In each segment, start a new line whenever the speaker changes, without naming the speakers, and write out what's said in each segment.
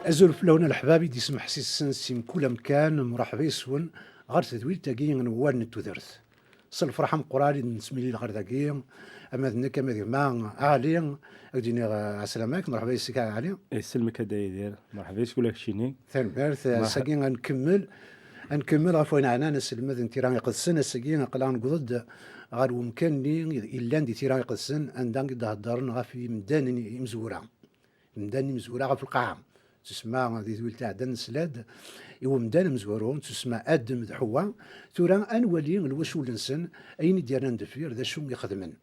أزول فلونا الحبابي دي سمح سيسن سيم كل مكان مرحبا يسون غير تدويل تاقي نوال نتوذرث صل فرحة مقراري نسمي لي غير تاقي أما ذنك أما ذي ما عالي أديني عسلامك مرحبا يسك عالي
يسلمك هدا يدير مرحبا يسكول لك شيني
ثاني بارث ساقي نكمل غفوين عنا نسلم ذن تيران يقدسن ساقي قلان قضد غير ومكانني إلا ندي تيران يقدسن أندان قد هدرن غفي مدان مزورة غف القاعة تسمى ذي ذويل تاع دن سلاد مدان مزورون تسمى ادم دحوا تورا انولي الوشول نسن اين ديرنا ندفير ذا شو يخدمن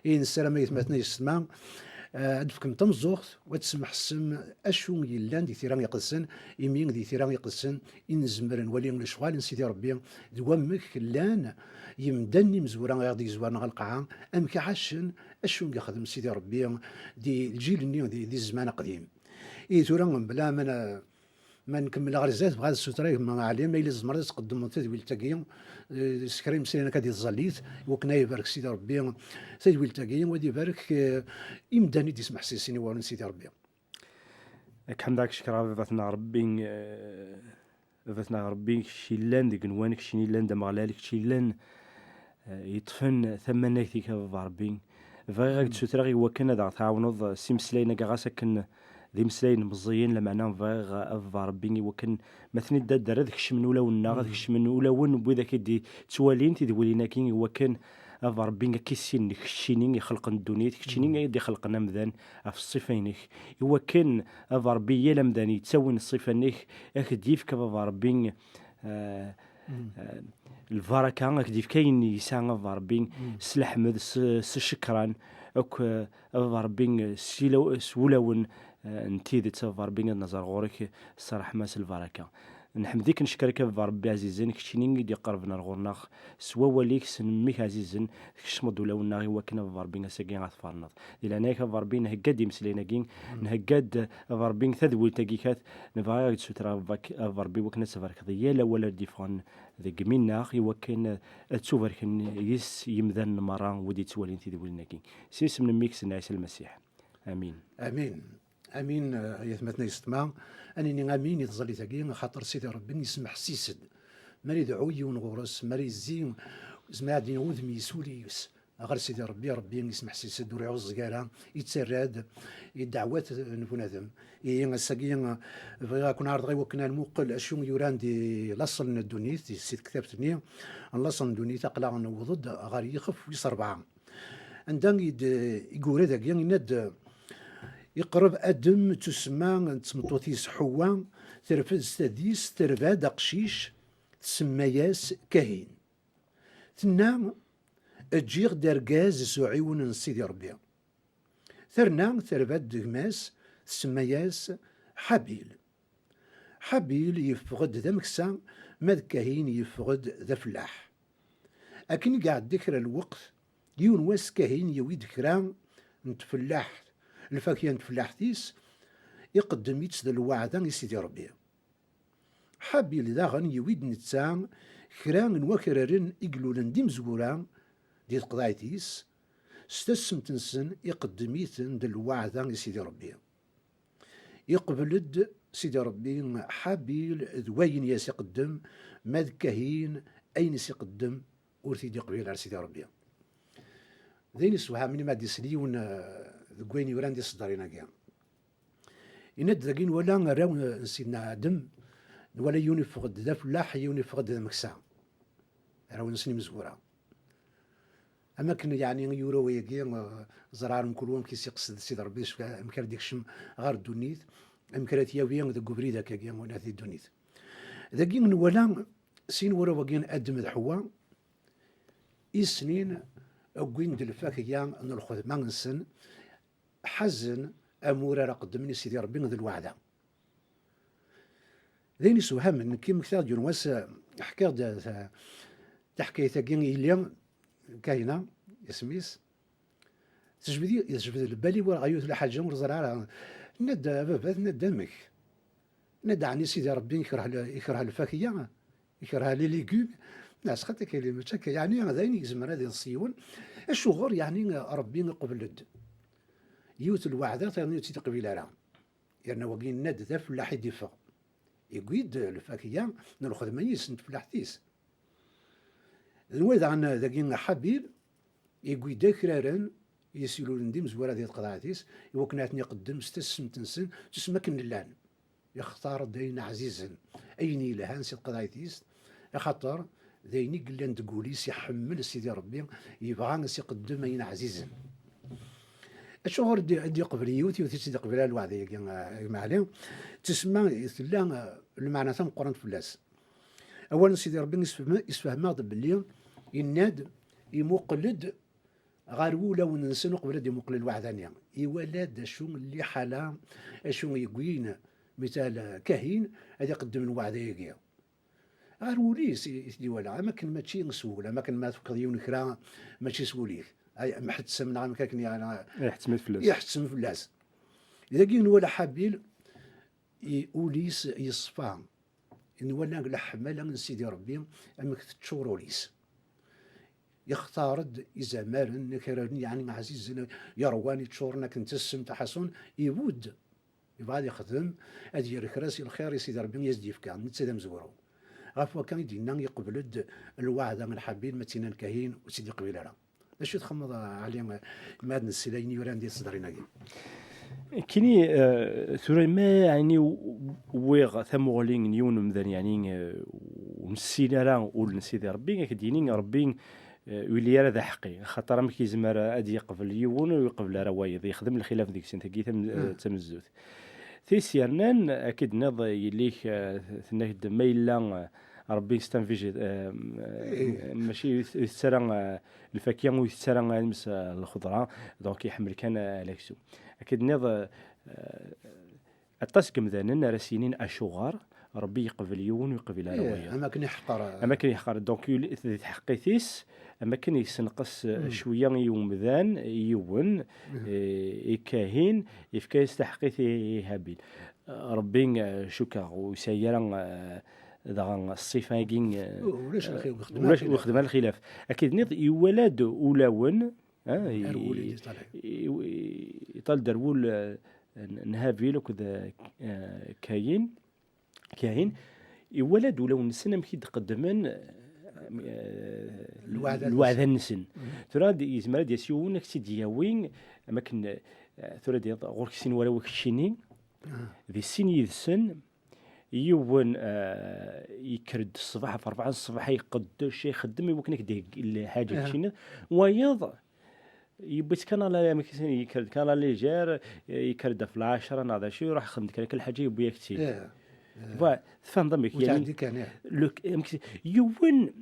السلام يثمتنا يسمى ادفكم تمزوخت وتسمح السم اشو يلان دي ثيران يقدسن يمين دي ثيران يقدسن ان زمر نولي الشغال سيدي ربي دوامك لان يمدني مزورا غادي يزورنا القاعه ام كعشن اشو يخدم سيدي ربي دي الجيل النيو دي الزمان قديم تورا بلا ما نكمل غير زاد بغا السوتري ما عليه ما الا زمر تقدم تدويل تاقي سكريم سينا كادي الزليت وكنا يبارك سيدي ربي تدويل تاقي ودي يبارك يمداني دي سمح سيسيني وارن سيدي ربي
كحمداك شكرا فتنا ربي شيلان ديك نوانك شيلان دا مغلالك شيلان يطفن ثمنك ديك ربي فغاك تسوتري وكنا دا تعاونض سيمسلينا كغاسك ذي مسلاين مزيين لمعنى فاغ ربي وكن مثني دار هذاك الشمن ولا ونا هذاك الشمن ولا ون بوذاك كدي توالين تدولينا كين وكن افا ربي كيسين كشينين يخلق الدنيا كشينين يدي خلقنا مذان في الصفينك وكن افا ربي يا لمذان يتسون الصفينك اكديف كفا ربي الفركه اكديف كاين يسان افا ربي سلحمد سشكران اوك افا ربي سولون نتيذ تسافر بين النظر غورك الصراحة ماس البركة نحمديك نشكرك بربي عزيزين كشينين دي قربنا الغورناخ سوا وليك سنميك عزيزين كشمد ولا وناغي وكنا بربي ساقين غتفرنض إلا نايك بربي نهقاد يمسلينا كين نهقاد بربي ثذوي تاقيكات نفايا تسوترا بربي وكنا سفرك ضيالا ولا ديفون ذيك منا وكن تسوفرك يس يمذن مرة ودي تسوالين تذولنا كين سيس من ميكس نعيس المسيح آمين
امين يثمتنا يستمع انني امين يتظلي تاقي خاطر سيدي ربي يسمح سيسد مالي دعوي ونغورس مالي الزين زما عاد ينوذ ميسوليوس غير سيدي ربي يسمح سيسد وريعو الزقاله يتسراد الدعوات نفونادم الساقي بغا كون عارض غير وكنا الموقل اشو يوران دي لاصل الدونيت السيد كتابتني لاصل الدونيت اقلا نوضد غير يخف ويصربعه عندنا يقول هذاك يند يقرب أدم تسمى تسمطوتيس حوا ترفد ستاديس ترفاد قشيش تسمياس كاهين تنا تجيغ درقاز سعيون سيدي ربي ثرنا ترفاد دغماس تسمياس حبيل يفقد ذا مكسا ماذ كاهين يفقد ذا فلاح أكن قاعد ذكر الوقت يون واس كاهين يوي ذكران نتفلاح الفاكية نتفلاحتيس يقدم يتسد الوعدة سيدي ربي حابيل داغن يويد نتسام كران وكرارن إقلولن دي مزوران دي القضايتيس ستسم تنسن يقدم يتن الوعدة سيدي ربي يقبلد سيدي ربي حابيل ذوين ياس يقدم ماذ كاهين أين سيقدم ورثي قبيل على سيدي ربي ذين السوها مني ما دي سليون ذكوين يوران دي صدرينا كيا يند ذاكين ولا راو سيدنا آدم ولا يوني فقد ذا فلاح يوني فقد ذا مكسا راو نسني مزورة أما كن يعني يورو وياكي زرارهم كلهم كيس يقصد سيد ربي أمكان ديك الشم غار الدونيت أمكان ياويان ذا قبري ذاك كيا ولا ذي الدونيت ذاكين ولا سين ورا وكين آدم ذا حوا إسنين أقوين دلفاكيا نرخذ مانسن حزن أمورا رقدمني سيدي ربي ذي الوعدة ذيني سوهم من كيم كثار جنواس حكا تحكي ثاقين إليا كاينة يسميس تجبد البالي وغيوث لحاجة مرزرعة ندى بابات ندى مك ندى عني سيدي ربي يكره الفاكية يكره لي ليغوم ناس خاطر كلمة هكا يعني ذاين يزمر هذه الصيون الشغور يعني ربي قبل يوت الوعدة يعني تقبيل راه يعني وقين ناد ذا فلاح يدفع يقيد الفاكية ناخذ ميس نتفلاح تيس الوالد عن ذاكين حبيب يقيد كرارن يسيلو نديم زوارا ديال قضاعتيس يوكناتني يقدم ستسم تنسن تسمى كن اللان يختار دين عزيزا ايني لهان سيد قضاعتيس خاطر ديني قلان تقوليس يحمل سيدي ربي يبغى يقدم اين عزيزا الشهور دي قبليوتي وتيجي قبلها الوعد معلم تسمى ثلا المعنى ثم قران فلاس اولا سيدي ربي يسفهم باللي يناد يمقلد غير ولا وننسن قبل دي مقلد الوعدانيه يولد شو اللي حاله شو يقوين مثال كاهين هذا يقدم الوعد يقيا غير وليس يدي ولا ما كان ماشي سهوله ما كان ما تقضيون كرا ماشي سهوليك ما حد سمنا ما كان يعني يحتسم فلاس اذا كاين ولا حبيل يوليس يصفى ان ولا لحمه من سيدي ربي امك تشوروليس يختارد يزمر نكرني يعني عزيز يرواني تشورنا كنت السم تحسن يبود يبغى يخدم هذه الكراسي الخير سيدي ربي يزدي فكا نتسدم زورو غافوا كان يدينا يقبل الوعد من الحبيل متينا الكاهين وسيدي قبيله راه اش تخمض عليهم ما هاد السلايني ولا ندير صدرينا
كيني ثوري ما يعني ويغ ثمغلين نيون مذن يعني ونسينا راه ونسيدي ربي كديني ربي ولي راه ذا حقي خاطر ما كيزمر ادي يقبل يون ويقبل راه وايض يخدم الخلاف ديك السنه كي تمزوت ثيسيرنان اكيد نض يليك ثناك ما الا ربي يستنفيج ماشي يتسرى الفاكهه ويتسرى المس الخضره دونك يحمل كان لاكسو اكيد نض الطاسك مذانن راسينين اشغار ربي يقبل يون ويقبل روايه اماكن يحقر دونك تحقيتيس اماكن يسنقص شويه يومذان يون يكاهين يفكاس تحقيتي هابيل ربي شكر وسيرا ذا الصفه كين ولاش وخدم الخلاف اكيد نض يولد اولاون يطال درول نهافيل وكذا كاين يولد ولو نسن مكي تقدمن الوعد النسن ترى يزمر ديال سيونك سيدي ياوين اماكن ترى ديال غورك سين ولا وكشيني ذي السن يدسن يون يكرد الصباح في 4 الصباح يقد شي يخدم يمكن يدير الحاجه كشيني ويض يبت كان لا يكرد كان لي جار يكرد في 10 هذا شي يروح يخدم كل حاجه يبي كثير فهم ضمك يعني يون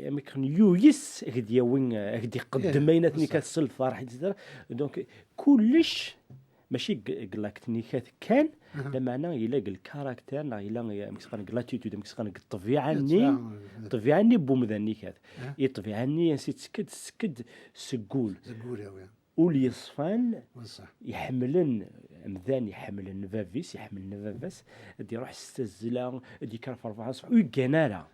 امكن يويس هدي وين هدي قدميناتني كتصل فرح دونك كلش ماشي قلاكتني كان لمعنى يلاقي الكاركتير يلاقي مسكن لاتيتود مسكن الطبيعه ني بومذني كات الطبيعه ني نسيت سكد سقول ولي يصفان يحملن مذان يحملن فافيس يحملن فافاس دي يروح يستزلا دي كان في 4 الصباح ويقنارا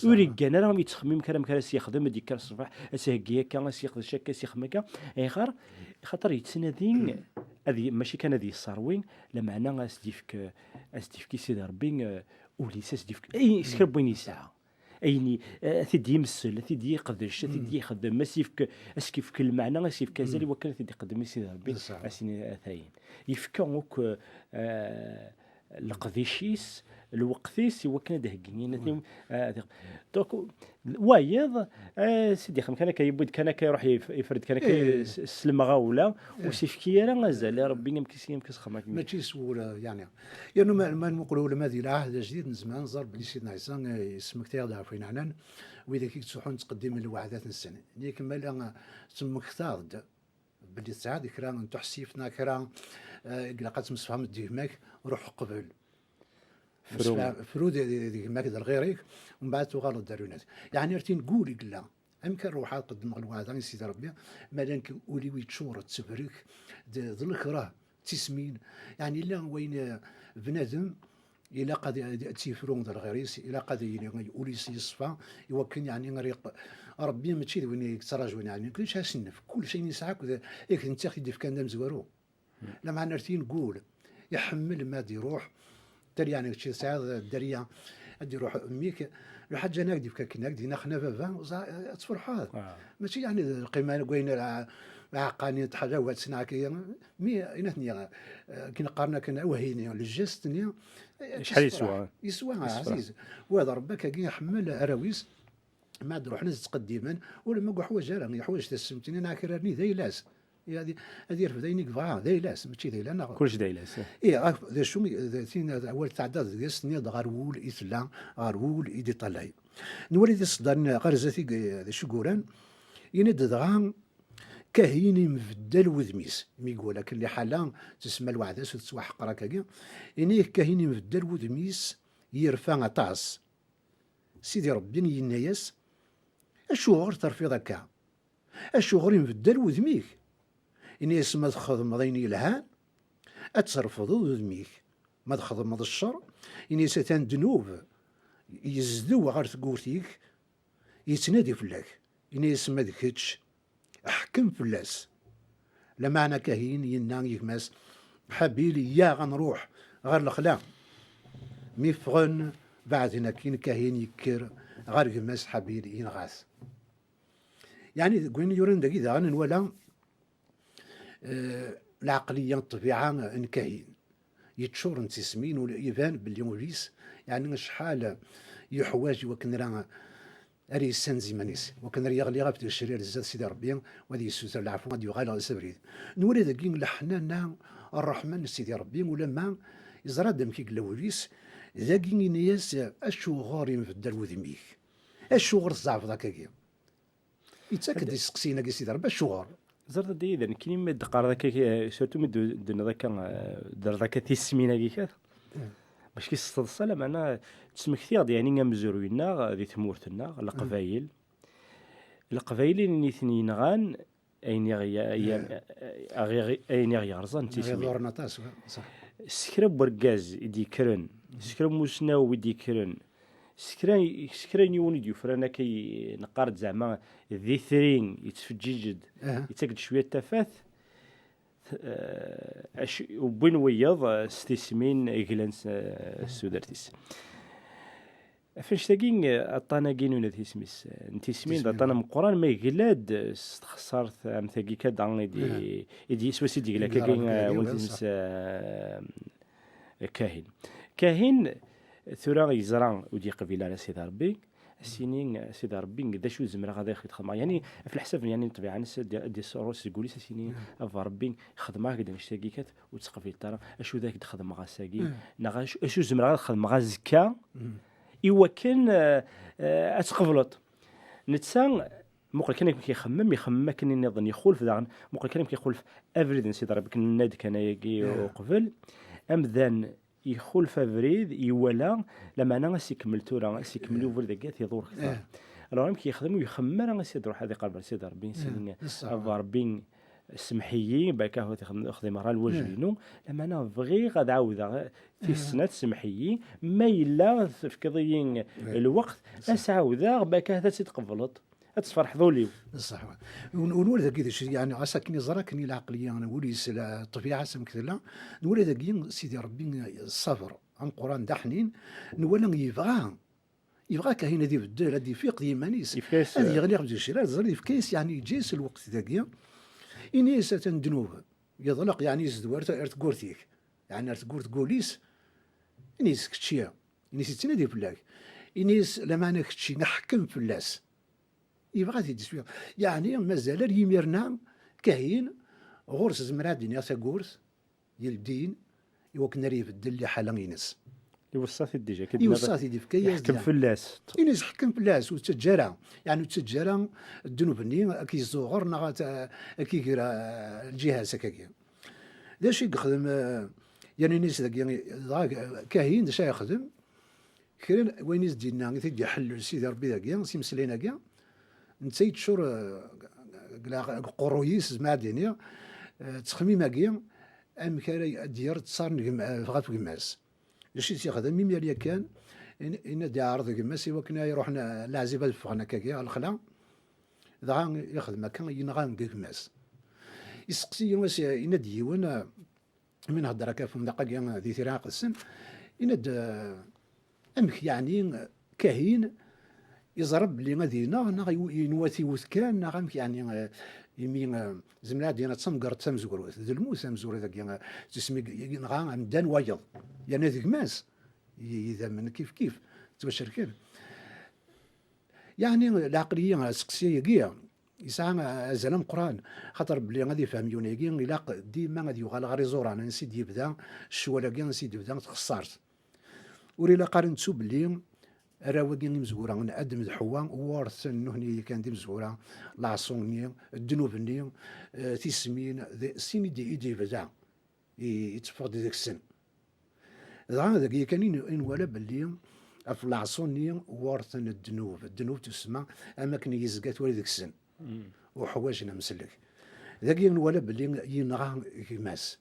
ويقنارا ما يتخمم كلام كراس يخدم دي كان الصباح اسهقيه كان ياخذ شكا يخمكا اخر خاطر يتسنادين هذه ماشي كان هذه الصاروين لمعنى اسديفك سيدي ربي وليس اسديفك اي سكرب وين ساعه ايني ثدي يمسل ثدي يقدرش ثدي يخدم مسيفك اسكيفك المعنى اسيف كازالي وكان ثدي يقدم سيدي ربي اسيني ثاين يفكوك القذيشيس الوقتيس وكان دهقين دونك وايض سيدي خم كان كيبود كان كيروح يفرد كان كيسلم غاوله وسيفكي راه مازال ربي يمكن خماك
ماشي سهوله يعني ما نقولوا لما ذي العهد الجديد من زمان زار بلي سيدنا عيسى يسمك تيضع فين عنان واذا كي تسوحون تقدم الوحدات السنه ليك مالا تسمك تاض بلي سعاد كرا تحسيفنا كرا قلقات مسفهم ديماك روح قبل فرود ديك ماك دار غيرك ومن بعد تغلط دارونات يعني رتي نقول قلا يمكن روح قدم الوعد سيدي ربي مالك ولي ويتشور تسبرك ذلك راه تسمين يعني لا وين بنادم الى قد تيفرون دار غيريس الى قد يولي يصفى يوكل يعني غريق ربي ماشي وين يتراجعون يعني كلش هاسنف كل شيء يسعك ياك انت خدي في كان زوارو لا معنى رتي نقول يحمل ما دي يروح تالي يعني شي ساعه الدريه غادي يروح ميك الحاجه انا كدي كنا كدينا خنا بابا تفرحات ماشي يعني القيمه كوين عقاني حاجه واد سناكي مي انا كي نقارنا كنا وهيني الجست نيا
شحال يسوى
عزيز وهذا ربك كي يحمل اراويس ما عاد روحنا تقدما ولا ما حوايج راه حوايج تسمتني انا كراني ذيلاس هذه يرفد ذينيك فا ذيلاس ماشي ذيلا انا
كلش ذيلاس
ذا شو ثين اول تعداد ديال نيض غارول اثلا غارول ايدي طلعي نولي دي صدان غرزتي ذا شو قوران يند دغان كاهيني مفدل وذميس ميقول لك اللي حالا تسمى الوعداس وتسوى حقرا كاكيا يعني كاهيني مفدل وذميس يرفع طاس سيدي ربي يناياس الشغل ترفيض هكا الشغل مفدل وذميك إني اسم تخدم ضيني يلهان أتصرف ذميك ما تخدم الشر إني ستان دنوب يزدو غير تقولتيك يتنادي فلاك إني اسم ذكتش أحكم فلاس لما أنا كاهين ينان يكماس حبيلي يا غنروح غير الخلا ميفغن بعد هنا كاين كاهين يكر غير كماس حبيلي ينغاس يعني قوين يورن داكي دا غنولا العقلية الطبيعة نكاين يتشور نتسمين ولا يبان باللي وليس يعني شحال يحواج وكن راه اري سنزي مانيس وكن راه يغلي غابت الشرير الزاد سيدي ربي وهذه السوسه العفو غادي يغالي على سبريد نولي ذاكي الحنان الرحمن سيدي ربي ولا ما يزرى دم كي وليس ذاكي نياس اشو غاري مفدل وذميك اشو غير الزعف ذاك يتاكد يسقسينا كي سيدي ربي اشو غار
زرت دي اذا كاين مد قار ذاك سورتو مد دنا ذاك دار ذاك تيسمينا كيكات باش كيستدصل معنا تسمى كثير يعني مزروينا ذي ثمورتنا القبايل اللي اثنين غان اين يغيرزان تيسمي
دورنا تاس صح
سكرب بركاز يدي كرن سكرب مسناو يدي كرن سكران يوني ديو فرانا كي نقارد زعما ذي ثرين يتفجيجد يتاكد شويه تفاث وبين وياض ستيسمين إجلانس السودرتيس فاش تاكين الطناقين ولا تيسميس نتيسمين الطنا مقران ما يقلاد استخسرت ام ثاقي كاد عن يدي سواسي ديك لا كاين ولتمس كاهن ثورا يزرع ودي قبيله على سيدي ربي السنين سيدي ربي قدا شو زمرا غادي يخدم يعني في الحساب يعني طبيعه الناس دي السوروس يقول لي سيني افا ربي خدمه قدا نشتاقي كات وتسقفي ترى اشو ذاك تخدم مع ساقي نغاش اشو زمرا غادي تخدم مع زكا ايوا كان اتقبلط نتسان مقل كان يخمم كان يظن يخول في داغن مقل كان كيخول في افريد سيدي ربي كان ناد كان يجي وقبل امذان يخول فافريد يولا لما انا سيكمل تورا سيكملوا فردكات يدور كثر راه يمكن يخدموا يخمم راه سيد روح هذه قلب سيد ربي سنين ربي سمحيي باكا هو تخدم راه الوجه لما انا بغي غاد عاود في السنه سمحيي ما الا في قضيين الوقت اسعاودا باكا هذا تتقبلط تفرح ذولي
صح ونقول ذاك يعني عسى كني زرا كني العقليه انا وليس الطبيعه سمكتلا نقول ذاك سيدي ربي الصبر عن قران دحنين نولا يبغى كاين هذه بدل هذه فيق ديمانيس هذه يغلي غادي الشراء زري في كيس يعني جيس الوقت ذاك اني ستندنوب يضلق يعني يزدوار تقولتيك يعني تقوليس اني سكتشيا اني ستنادي فلاك اني لما انا كتشي نحكم فلاس يبغى تيدي يعني مازال يميرنا كاين غرس زمراد دنيا غرس ديال الدين يوكنا يبدل لي حاله ينس
يوصاتي ديجا
يوصاتي دي فكايا
يحكم في اللاس
ينس يحكم في اللاس وتجارة يعني تجارة الذنوب ني كي صغرنا كي كيرا الجهه سكاكيا دا شي يخدم يعني نيس يعني كاين دا شي يخدم كاين وين يز ديالنا تيجي حل سيدي ربي داكيا سي مسلينا كاع نتيت شور قرويس زمادينيا تخميمه كاع ام كان ديار تصار غاف كماس شي تيخدم ميميا كان ان دي عرض كماس وكنا يروحنا العزيبه فغنا كاكيا الخلا ذا يخدم كان ينغام كماس يسقسي واش ان ديوان من هضر هكا في مدقة ذي تراق السن يند أمك يعني كاهين يزرب اللي غادينا نا ينواتي وثكان نا غامك يعني يمين زملا دينا تسمقر تسمزور ذا الموس تسمزور ذاك تسمي نغا مدان وايض يعني ذيك ماس إذا من كيف تبشر يعني العقلية السقسية كيا يسعى زلم قران خاطر بلي غادي يفهم يونيكي الا ديما غادي يوغال غير يزور نسيت يبدا الشواله كاع نسيت يبدا تخسرت وريلا قارن تسو بلي راوكي مزورا من ادم الحوا وارث هني كان دي مزورا لاصوني الذنوبني تيسمين سيني دي بدا يتفقد ديك السن ذاك كان ولا بلي في لاصوني وارث الذنوب تسمى اما كان يزقات ولي ديك السن وحواجنا مسلك ذاك ولا بلي ينغا كماس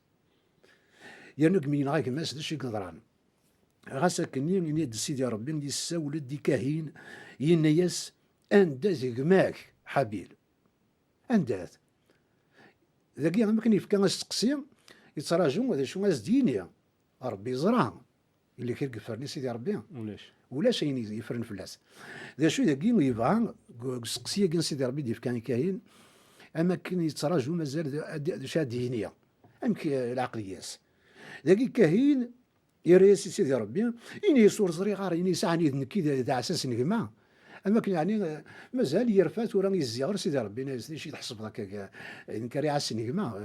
ينك من ينغا كماس داش يقدران غاسا كني يد سيدي ربي يساول دي كاهين ينياس انداز يقماك حبيل انداز ذاك ما كان يفكا السقسي يتراجعوا هذا شو دينيا ربي يزرع اللي كيغفرني سيدي ربي ولا شيء يفرن فلاس ذا شو ذاك يبغى السقسيه كان سيدي ربي يفكا كاهين اما كان يتراجعوا مازال شاد دينيا امك العقلياس ذاك كاهين يريس سيدي ربي إني صور صغير إني سعني نكي ذا أساس نجمع أما كان يعني مازال يرفات وراني الزيار سيدي ربي ناس شي تحسب هكاك نكري عاس نجمع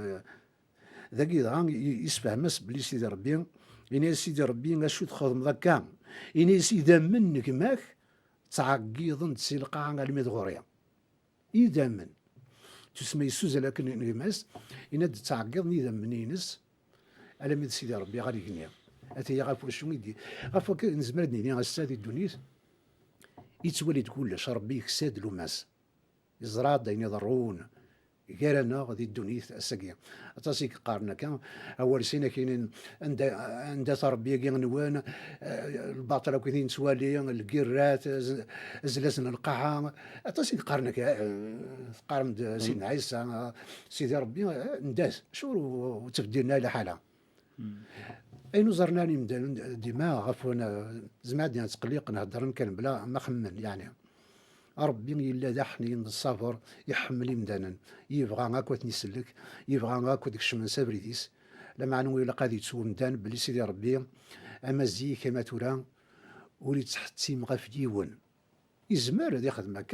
ذاك يدغان يسفهمس بلي سيدي ربي إني سيدي ربي غاشو تخدم ذاك إني سيدا من نجماك تعقيض تسلقا عن الميد غوريا إذا من تسمى يسوز لكن نجماس إن تعقيض إذا منينس على ميد سيدي ربي غادي يغنيا أتي غاف واش يدي غاف نزمر دنيا غاستادي الدنيس يتولي كلش ربي يكساد له ماس يزرع داين يضرون غير انا غادي الدنيس الساقيه اتصي قارنا كان اول سنه كاينين عند ربي كي نوان الباطله كاينين سوالي الكيرات زلازن القاعه اتصي قارنا قارن سيدنا عيسى سيدي ربي نداس شو وتبدلنا الى حاله اين زرناني من ديما غفونا زمادنا تقليق نهضر كان بلا ما خمن يعني ربي الا ذا حنين الصبر يحمل مدانا يبغى هاكا تنسلك يبغى هاكا ديك الشمن سابريديس لما عنو الا قادي تسول مدان بلي سيدي ربي اما زي كما تورا ولي تحتيم غف ديون يزمر هذه خدمه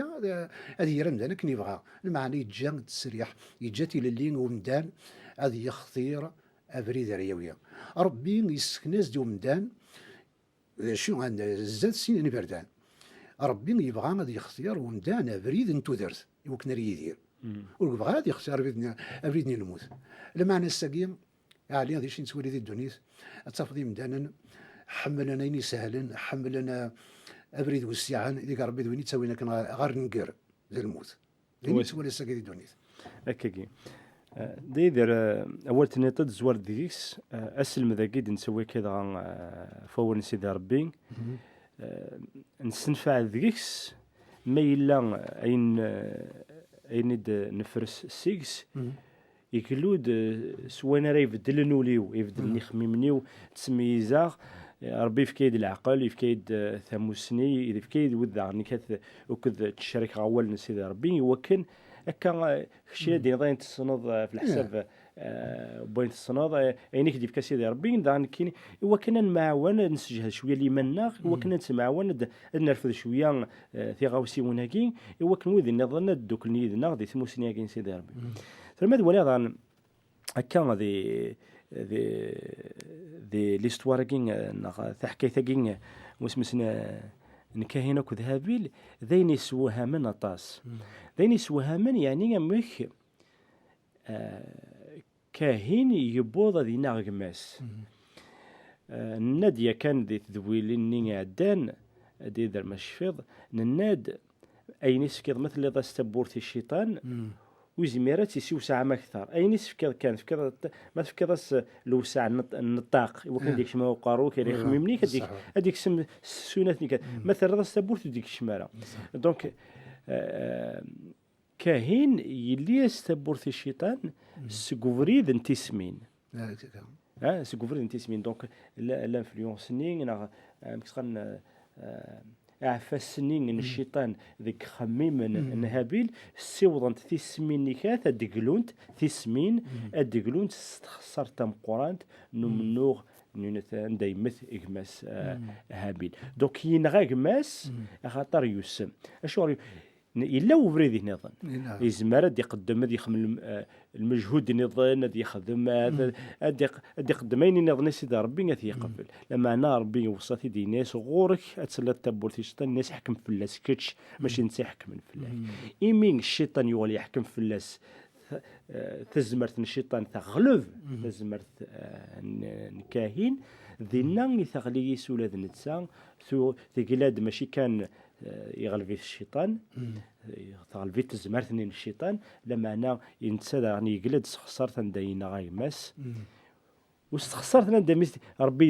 هذه هي مدانا كن يبغى المعنى يتجا تسريح يجاتي للين ومدان هذه يختير افريد رياويه ربي يسكناز ديو مدان شنو عند زاد سنين بردان ربي يبغى غادي يختار ومدان افريد انتو درت يمكن يدير ويبغى غادي يختار افريد الموت المعنى السقيم علي غادي شي نسولي دي الدنيس تفضي مدانا حملنا يني سهلا حملنا افريد وسيعان اللي ربي دويني تسوينا كان غير نقر زي الموت اللي نسولي السقي دي الدنيس
هكاكي دير اول تنيطد زوار ديكس اسلم ذاكيد نسوي كذا فور سيدي ربي نستنفع ديكس ما الا اين نفرس سيكس يكلود سوانا راه يبدل نوليو يبدل خميمنيو تسميزا ربي في كيد العقل في كيد ثموسني اذا في كيد وذعني كث وكذ تشارك غوال سيدي ربي وكان هكا خشيه دي ضاين تصنض في الحساب بوينت الصناض عينيك ديف كاسيدي ربي دان كاين هو كنا نمعون نسجل شويه اللي منا هو كنا نتمعون نرفد شويه في غاوسي وناكي هو كان وذي نظن دوك نيدنا غادي ثموسنيا كاين سيدي ربي فما ولا ضان هكا ذي ليستوار كين تحكي ثقين واسمسنا نكاهنا كذهابيل ذين يسوها من طاس ذين يسوها من يعني مخ كاهين يبوض ذي ناغماس النادية كان ذي تذويليني عدان دي ذا المشفيض الناد أي نسكيض مثل إذا استبورتي الشيطان وزميرات يسيو ساعة ما أكثر أي نسفكر كان فكر ما تفكرس لو ساعة النطاق وكان ديك شما وقارو كان يخممني هذيك سم سوناتني كان مثلا هذا استبورت ديك الشمارة دونك كاهين يلي استبورت الشيطان سكوفريد انتسمين سكوفر انت سمين دونك الانفلونس ني انا كتخن عفا السنين ان الشيطان ذيك خميم ان هابيل سيوضنت في سمين نكات ادقلونت في سمين ادقلونت استخسر تم قرانت نمنوغ نونثان دايمث إغماس هابيل دوك ينغا إغماس خاطر يسم أشوار إلا وبريدي نظن يزمر أدي يقدم أدي يخمل المجهود نظن أدي يخدم أدي يقدمين نظن سيدي ربي غادي يقبل لما أنا ربي وصاتي دي ناس غورك أتسلى التبور في الشيطان الناس يحكم في اللاس كتش ماشي نتا يحكم في اللاس إيمين الشيطان يولي يحكم في اللاس تزمرت الشيطان تغلب تزمرت نكاهين ذينا يثغلي يسول ذا نتسان ثو تقلاد ماشي كان يغلب الشيطان تغلب تزمرت الشيطان لما انا ينتسى يعني يقلد خسرت ندينا غايماس واستخسرت ندمي ربي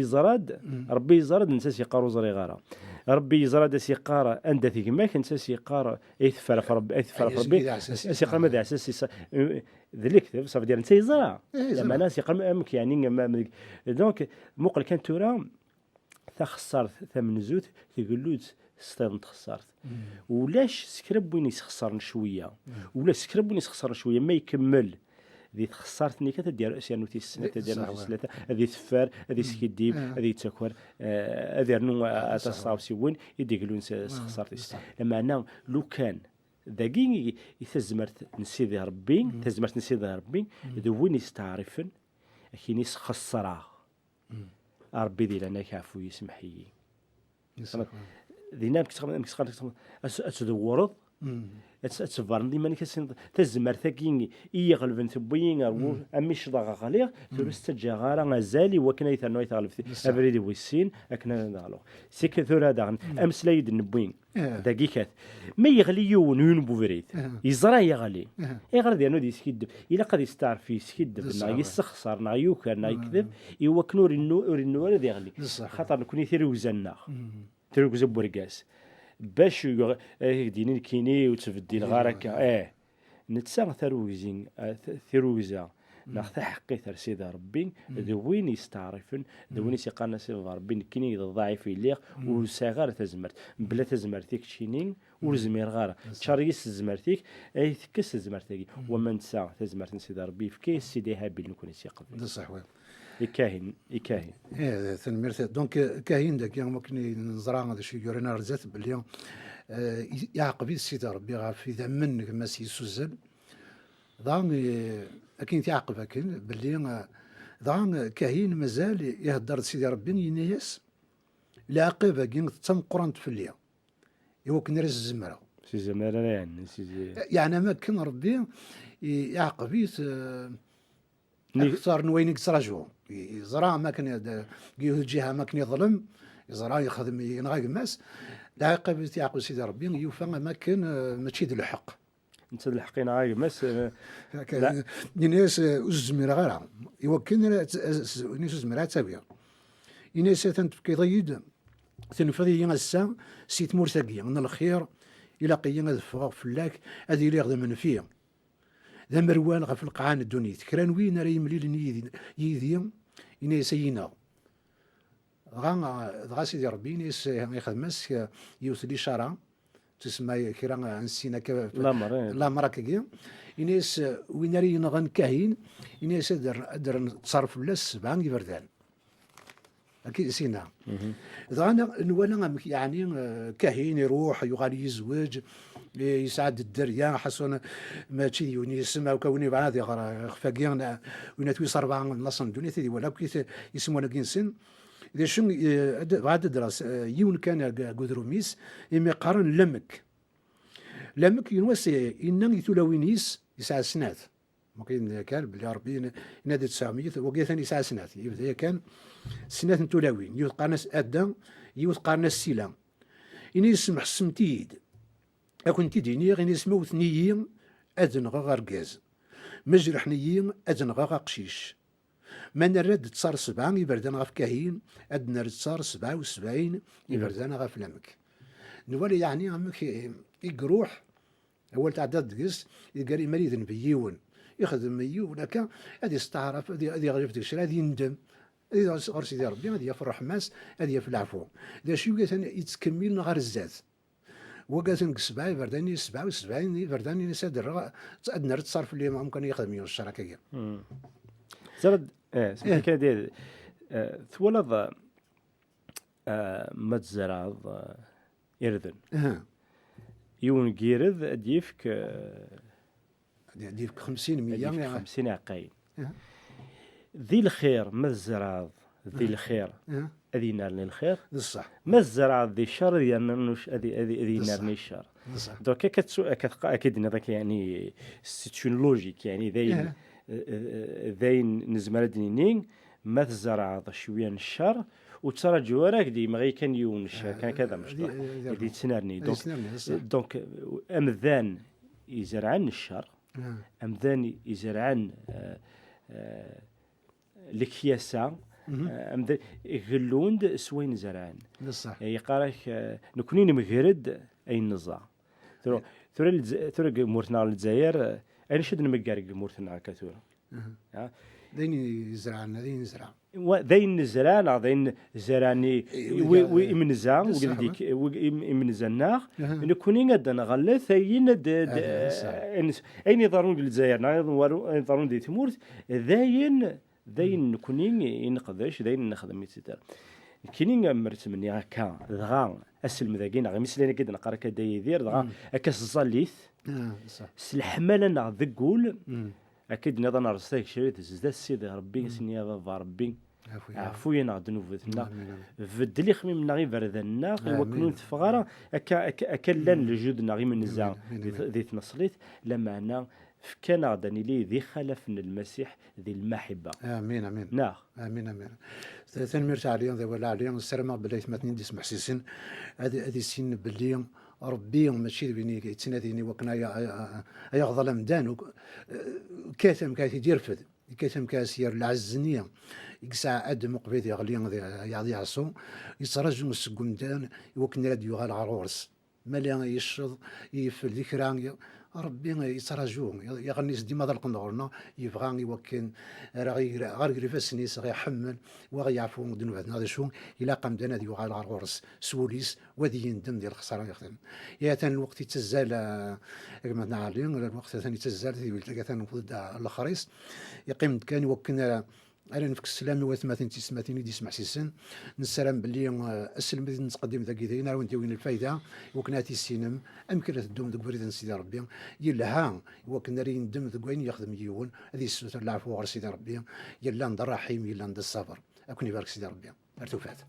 يزرد نساس يقارو زري غارة ربي يزرد سيقارا عند ثيكماك نساس يقارا يثفر في ربي سيقارا ماذا اساس ذلك صافي ديال انت يزرع لما انا سيقارا امك يعني دونك موقل كان تورا خسرت ثمن زوت تقول ستان خسرت ولاش سكرب وين يخسر شويه ولا سكرب وين يخسر شويه ما يكمل ذي خسرتني كذا ديال اسيانوتي السنه ديال الثلاثه هذه ثفار هذه سكيديب هذه تاكور هذه نو اتصاوسي وين يديقلون خسرتي لما انا لو كان ذاكي يتزمرت نسيدي ربي تزمرت نسيدي ربي وين يستعرفن كاين خسرها ربي دي لنا كافو يسمحي ذينا كتخلص اتدورض اتسفرن ديما كاسين تزمر ثاكين يغلبن ثبيين اميش ضاغا غاليغ ثورست جاغارا غزالي وكنا يثنو يتغلب ابريدي ويسين اكنا نالو سي كثور هذا امسلايد النبوين دقيقات ما يغلي يون بوفريد يزرا يغلي يغلي ديالو دي سكيد الا قد يستعر في سكيد نا يسخسر نا يوكر نا يكذب يوكنور النور يغلي خاطر نكون يثير وزنا تيرو بورغاس باش دينين كيني وتفدي الغاركه نتسا ثروزين ثروزا ناخذ حقي ترسيد ربي ذوين يستعرفن ذوين يقانا سيد ربي كيني ضعيف يليق وساغار تزمرت بلا تزمرتيك شينين ورزمير غاره تشاريس زمرتيك اي تكس زمرتيك ومن ساعه تزمرت سيد ربي في كيس سيدي هابيل نكون يقبل
ده صح وين
يكاهن
ثنمرت دونك كاهن داك ممكن نزرع هذا الشيء يورينا رزات باللي يعقب السيد ربي غاف اذا منك ما سيسوزل ضان اكين تعقب اكن باللي ضان كاهن مازال يهدر سيدي ربي ينيس لاقب كين تم قرنت في الليل يوكن رز الزمره
سي زمره
يعني ما كان ربي يعقب اكثر نوين يكسرجو يزرع ما كان الجهه ما كان يظلم يزرع يخدم ينغاق الناس العاقبه يعقب سيدي ربي يوفى ما كان ماشي ذو الحق
انت الحقين عاي مس
الناس الزميره غير يوكن الناس الزميره تابعه الناس تنفكي تنفذي الساعه سيت مرتقيه من الخير الى قينا ذفغ فلاك هذه اللي يخدم فيها ذا مروان غف القعان الدنيا كران وين راه يملي يدي إنا سينا غا سيدي ربي نيس يخدمس يوثلي شارع تسمى كرا نسينا لا مراكي إناس وين راه ينغن كاهين إناس در تصرف لا السبعة يبردان أكيد سينا أنا نوانا يعني كاهين يروح يغالي يزوج يساعد الدريا حسون ماشي يوني يسمع وكوني بعاد يغرا خفاقيان وين تويصر بعض لاصن الدنيا تدي ولا كيف يسمونا كينسن إذا شن بعد درس يون كان قدروميس إما قارن لمك ينوسي إنن يتولوينيس يسعى سنات ممكن كان بلي ربي نادي 900 وقيل ثاني يسعى سنات يبدا كان سنات نتولوين يوثقى ناس أدم يوثقى ناس سيلام إني يسمح سمتيد أكون تيديني غير اسمه ثنيين أذن غاركاز مجرح نيين أذن قشيش ما نرد تصار 7 يبردان غاف كاهين أدنا تصار 77 يبردان غاف لمك نولي يعني عمك يقروح أول تعداد قس يقال مريض بيون يخدم ولا كان هذه يستعرف هذه غير في الشرع هذه يندم هذه غير سيدي ربي غادي يفرح ماس هذه في العفو دا شي يتكمل غير الزاد وقاسن 77 برداني سادر ادنا تصرف اللي ما ممكن يخدم يوم الشراكه
زرد سمعت كان ديال ثولظ ما تزرع يردن يون كيرد ديفك
50 100
50 عقاين ذي الخير ما الزرع ذي الخير هذه نارني الخير
بصح
ما الزرع ذي الشر ديالناش هذه نارني الشر دوكا اكيد هذاك يعني سيتون لوجيك يعني ذاين نزمر دينين ما تزرع شويه الشر وترى جوارك دي ما غي كان يون الشر كان كذا مش اللي تنارني دونك امذان يزرعن الشر امذان يزرعن الكياسه امذان يغلوند سوين زرعان
بصح
يقارك نكونين مغرد اي النزاع ثورة مورتنا الجزائر اين شد نمكارك مورتنا كثورة
دين يزرعنا دين يزرع
ذين زرعنا ذين زرعني ويمنزا وقلديك ويمنزنا نكونين غدا غلث اين اين يضرون الجزائر يضرون دي تمورت ذين نكونين ينقدش ذين نخدم يتسدر كاينين مرت مني هكا دغا اسلم ذاكين غير مسلينا كده نقرا كدا يدير دغا هكا الزليث
صح
سلحماله نع ذقول اكيد نظن رستيك شريت زاد سيدي ربي سنيا بابا ربي عفويا نع ذنوبتنا فدلي خمي من غير بردنا وكنون تفغرا اكا لان لجودنا غير من الزا ذي تنصليت لما انا كان غداني لي ذي خلف من المسيح ذي المحبه
امين امين
نعم
امين تنمرت عليهم ذا ولا عليهم السلامه بالله ثمانين ديس محسسين هذه السن باللي ربي ماشي بيني يتناديني وكنا يا ظلم دان كاتم يديرفد كاتم كاسير العزنيه يقسع ادم قبيل يغلي يعطي عصو يترجم السكندان وكنا راديو على العرس مليان يشض يفل ذكران ربي يتراجوه يغني ديما ذا القنورنا يبغى يوكن غير فاسنيس غيحمل وغيعفو ذنوبنا هذا شو الى قام دنا ديو على الغرس سوليس وذي يندم ديال الخساره يخدم يا تان الوقت يتزال كما نعلم الوقت ثاني يتزال تلقى ثاني الاخريس يقيم كان يوكن على نفك السلام وثماتين تسماتين ديس محسسن نسلم باللي السلم اللي نتقدم ذاك دينا وانت وين الفايده وكناتي السينم امكن تدوم ذاك بريد سيدي ربي يلها وكنا ري ندم ذاك وين يخدم يون هذه السوره العفو غير سيدي ربي يلا ند الرحيم يلا ند الصبر اكون يبارك سيدي ربي ارتفعت